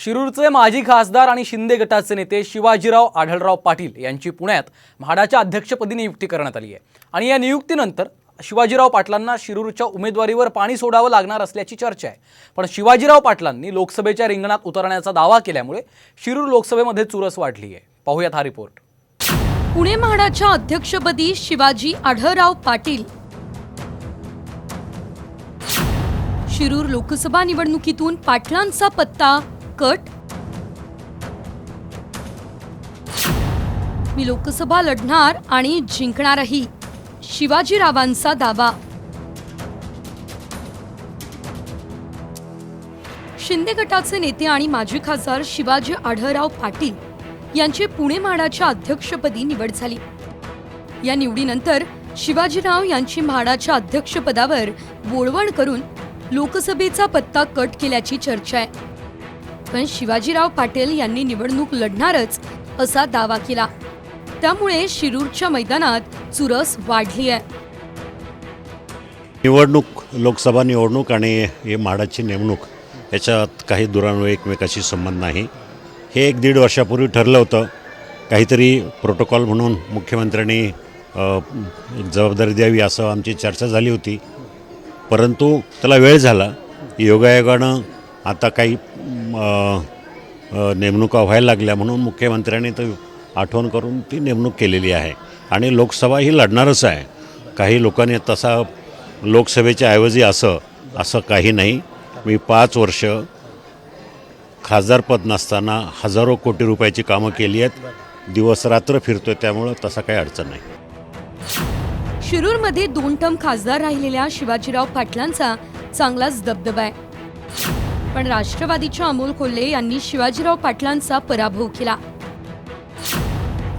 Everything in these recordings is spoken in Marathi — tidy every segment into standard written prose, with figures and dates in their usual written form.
शिरूरचे माजी खासदार आणि शिंदे गटाचे नेते शिवाजीराव आढळराव पाटील यांची पुण्यात म्हाडाच्या अध्यक्षपदी नियुक्ती करण्यात आली आहे आणि या नियुक्तीनंतर शिवाजीराव पाटलांना शिरूरच्या उमेदवारीवर पाणी सोडावं लागणार असल्याची चर्चा आहे। पण शिवाजीराव पाटलांनी लोकसभेच्या रिंगणात उतरण्याचा दावा केल्यामुळे शिरूर लोकसभेमध्ये चुरस वाढली आहे। पाहूयात हा रिपोर्ट। पुणे म्हाडाच्या अध्यक्षपदी शिवाजी आढळराव पाटील। शिरूर लोकसभा निवडणुकीतून पाटलांचा पत्ता कट। मी लोकसभा लढणार आणि जिंकणारही, शिवाजीरावांचा दावा। शिंदे गटाचे नेते आणि माजी खासदार शिवाजी आढळराव पाटील यांची पुणे म्हाडाच्या अध्यक्षपदी निवड झाली। या निवडीनंतर शिवाजीराव यांची म्हाडाच्या अध्यक्षपदावर वळवण करून लोकसभेचा पत्ता कट केल्याची चर्चा आहे। पण शिवाजीराव पाटील यांनी निवडणूक लढणारच असा दावा केला, त्यामुळे शिरूरच्या मैदानात चुरस वाढली आहे। लोकसभा निवडणूक आणि हे म्हाडाची नेमणूक याच्यात काही दुरान्वये एकमेकाशी संबंध नाही। हे 1-1.5 वर्षापूर्वी ठरलं होतं, काहीतरी प्रोटोकॉल म्हणून मुख्यमंत्र्यांनी जबाबदारी द्यावी असं आमची चर्चा झाली होती, परंतु त्याला वेळ झाला। योगायोगानं आता काही नेमणुका व्हायला लागल्या म्हणून मुख्यमंत्र्यांनी तर आठवण करून ती नेमणूक केलेली आहे आणि लोकसभा ही लढणारच आहे। काही लोकांनी तसा लोकसभेच्या ऐवजी असं काही नाही। मी 5 वर्ष खासदारपद नसताना हजारो कोटी रुपयाची कामं केली आहेत, दिवस रात्र फिरतोय, त्यामुळे तसा काही अडचण नाही। शिरूरमध्ये 2 टर्म खासदार राहिलेल्या शिवाजीराव पाटलांचा चांगलाच दबदबा आहे, पण राष्ट्रवादीच्या अमोल कोल्हे यांनी शिवाजीराव पाटलांचा पराभव केला।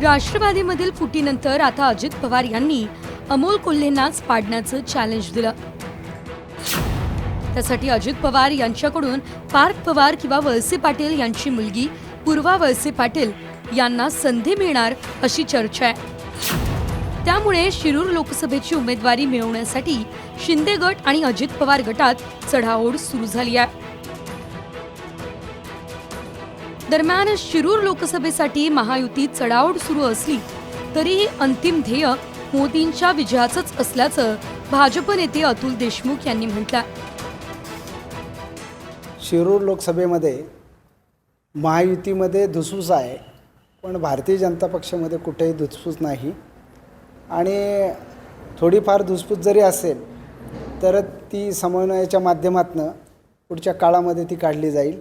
राष्ट्रवादीमधील फुटीनंतर आता अजित पवार यांनी अमोल कोल्हेंनाच पाडण्याचं चॅलेंज दिलं। त्यासाठी अजित पवार यांच्याकडून पार्थ पवार किंवा वळसे पाटील यांची मुलगी पूर्वा वळसे पाटील यांना संधी मिळणार अशी चर्चा आहे। त्यामुळे शिरूर लोकसभेची उमेदवारी मिळवण्यासाठी शिंदे गट आणि अजित पवार गटात चढाओढ सुरू झाली आहे। दरम्यान शिरूर लोकसभेसाठी महायुतीत चढाओढ सुरू असली तरीही अंतिम ध्येय मोदींच्या विजयाचंच असल्याचं भाजप नेते अतुल देशमुख यांनी म्हटलं। शिरूर लोकसभेमध्ये महायुतीमध्ये धुसफूस आहे, पण भारतीय जनता पक्षामध्ये कुठेही धुसफूस नाही आणि थोडीफार धुसफूस जरी असेल तर ती समन्वयाच्या माध्यमातून पुढच्या काळामध्ये ती काढली जाईल।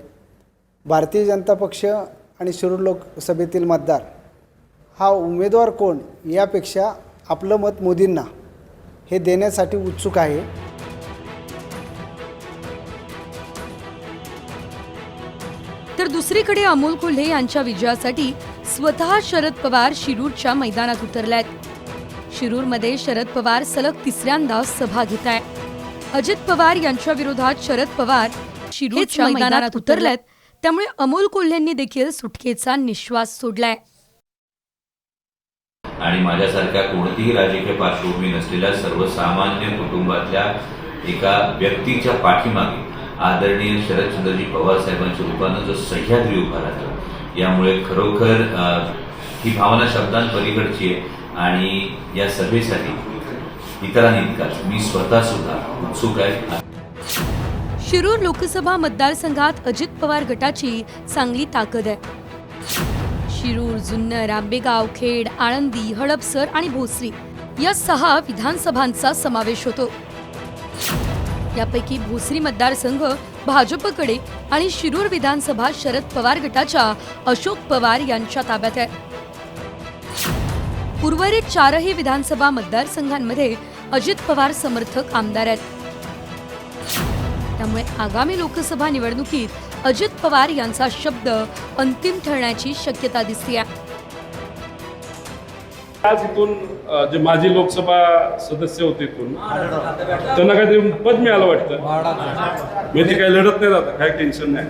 भारतीय जनता पक्ष आणि शिरूर लोकसभेतील मतदार हा उमेदवार कोण यापेक्षा आपलं मत मोदींना हे देण्यासाठी उत्सुक आहे। तर दुसरीकडे अमोल कोल्हे यांच्या विजयासाठी स्वतः शरद पवार शिरूरच्या मैदानात उतरलेत। शिरूरमध्ये शरद पवार सलग 3ऱ्यांदा सभा घेत आहेत। अजित पवार यांच्या विरोधात शरद पवार शिरूरच्या मैदानात उतरलेत, त्यामुळे अमोल कोल्हेंनी देखील सुटकेचा निश्वास सोडलाय। आणि माझ्यासारख्या कोणतीही राजकीय पार्श्वभूमी नसलेल्या सर्वसामान्य कुटुंबातल्या एका व्यक्तीच्या पाठीमागे आदरणीय शरदचंद्रजी पवार साहेबांच्या रूपानं जो सह्याद्री उभा राहतो, यामुळे खरोखर ही भावना शब्दांपलीकडची आहे आणि या सभेसाठी इतरांइतकाच मी स्वतः सुद्धा उत्सुक आहे। शिरूर लोकसभा मतदारसंघात अजित पवार गटाची चांगली ताकद आहे। शिरूर, जुन्नर, आंबेगाव, खेड, आळंदी, हडपसर आणि भोसरी या 6 विधानसभांचा समावेश होतो। यापैकी भोसरी मतदारसंघ भाजपकडे आणि शिरूर विधानसभा शरद पवार गटाच्या अशोक पवार यांच्या ताब्यात आहे। उर्वरित 4ही विधानसभा मतदारसंघांमध्ये अजित पवार समर्थक आमदार आहेत। त्यामुळे आगामी लोकसभा निवडणुकीत अजित पवार यांचा शब्द अंतिम ठरण्याची शक्यता दिसते। आज इथून जे माजी लोकसभा सदस्य होते इथून त्यांना काहीतरी पद मिळालं वाटतं, मी ते काही लढत नाही, आता काय टेन्शन नाही,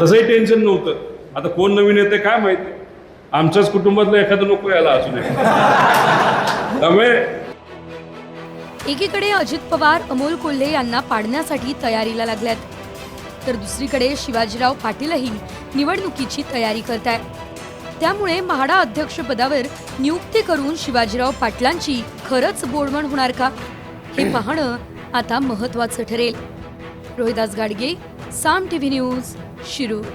तसंही टेन्शन नव्हतं। आता कोण नवीन येते काय माहिती, आमच्याच कुटुंबातलं एखादं नको याला अजून। त्यामुळे एकीकडे अजित पवार अमोल कोल्हे यांना पाडण्यासाठी तयारीला लागल्यात, तर दुसरीकडे शिवाजीराव पाटीलही निवडणुकीची तयारी करतायत। त्यामुळे म्हाडा अध्यक्षपदावर नियुक्ती करून शिवाजीराव पाटलांची खरंच बोडवण होणार का, हे पाहणं आता महत्त्वाचं ठरेल। रोहिदास गाडगे, साम टीव्ही न्यूज, शिरूर।